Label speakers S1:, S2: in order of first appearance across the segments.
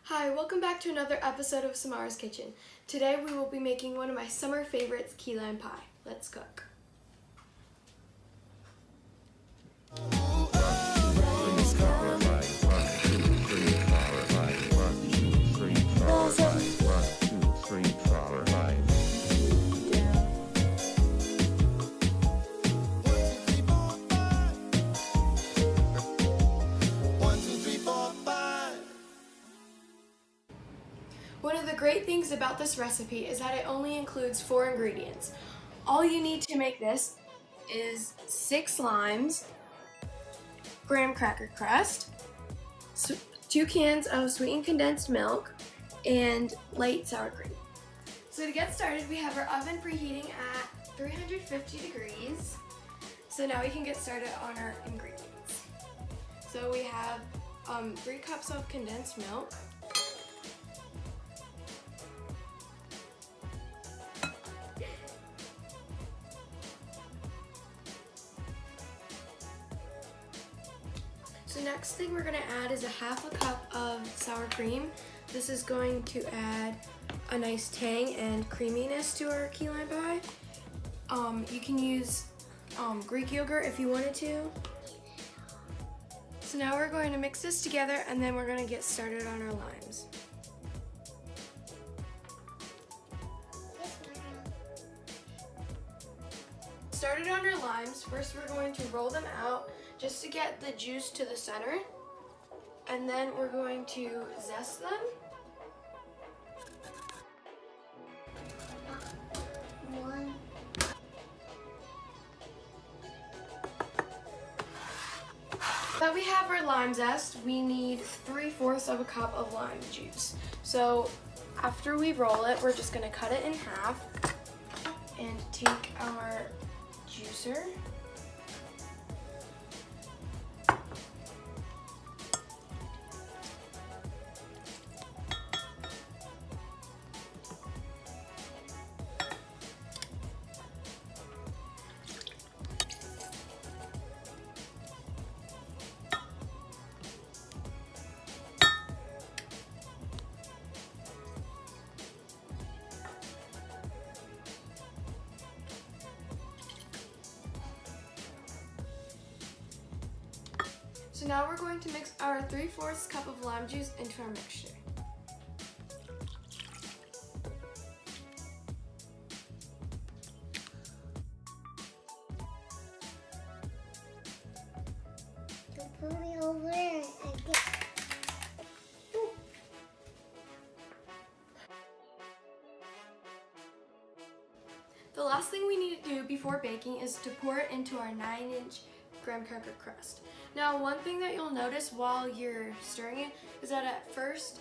S1: Hi, welcome back to another episode of Samara's Kitchen. Today we will be making one of my summer favorites, key lime pie. Let's cook. One of the great things about this recipe is that it only includes 4 ingredients. All you need to make this is 6 limes, graham cracker crust, 2 cans of sweetened condensed milk, and light sour cream. So to get started, we have our oven preheating at 350 degrees. So now we can get started on our ingredients. So we have 3 cups of condensed milk, So next thing we're going to add is a half a cup of sour cream. This is going to add a nice tang and creaminess to our key lime pie. You can use Greek yogurt if you wanted to. So now we're going to mix this together and then we're going to get started on our limes. Started on our limes, first we're going to roll them out just to get the juice to the center, and then we're going to zest them. Now we have our lime zest, we need 3/4 of a cup of lime juice. So after we roll it, we're just going to cut it in half and take our juicer. So now we're going to mix our 3/4 cup of lime juice into our mixture.
S2: Put me over and get.
S1: The last thing we need to do before baking is to pour it into our 9-inch graham cracker crust. Now, one thing that you'll notice while you're stirring it is that at first,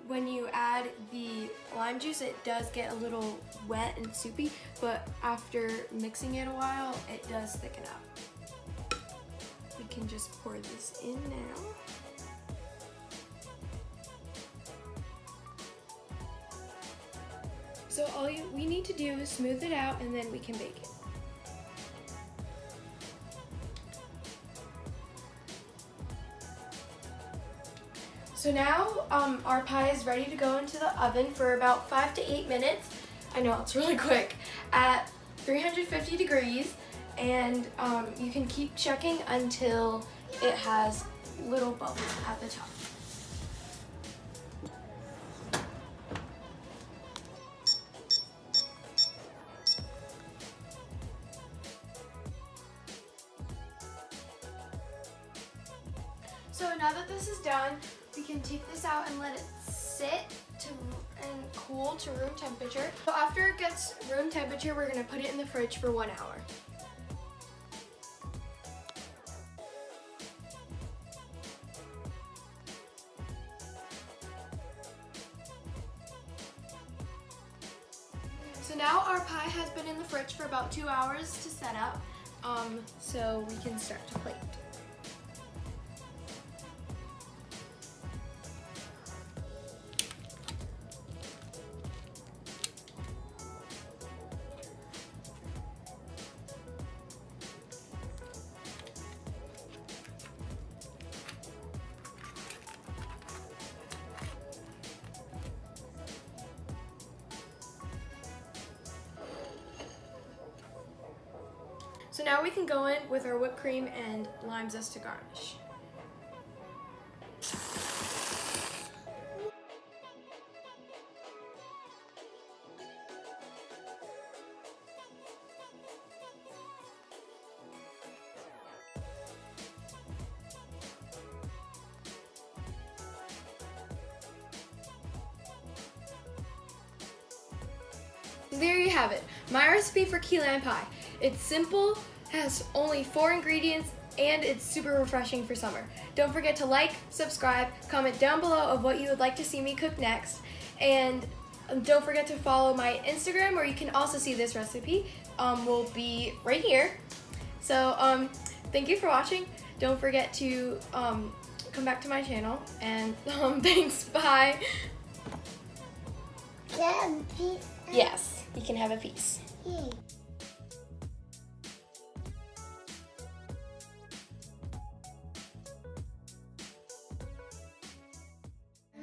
S1: when you add the lime juice, it does get a little wet and soupy, but after mixing it a while, it does thicken up. We can just pour this in now. So all we need to do is smooth it out and then we can bake it. So now our pie is ready to go into the oven for about 5 to 8 minutes. I know, it's really quick. At 350 degrees, and you can keep checking until it has little bubbles at the top. So now that this is done, we can take this out and let it sit and cool to room temperature. So after it gets room temperature, we're going to put it in the fridge for 1 hour. So now our pie has been in the fridge for about 2 hours to set up, so we can start to plate. So now we can go in with our whipped cream and lime zest to garnish. There you have it, my recipe for key lime pie. It's simple, has only 4 ingredients, and it's super refreshing for summer. Don't forget to like, subscribe, comment down below of what you would like to see me cook next, and don't forget to follow my Instagram where you can also see this recipe. Will be right here. So thank you for watching. Don't forget to come back to my channel, and thanks, bye. Yes, you can have a piece.
S2: Yay.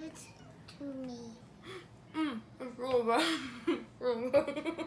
S2: It's to me.
S1: It's really good. Really good.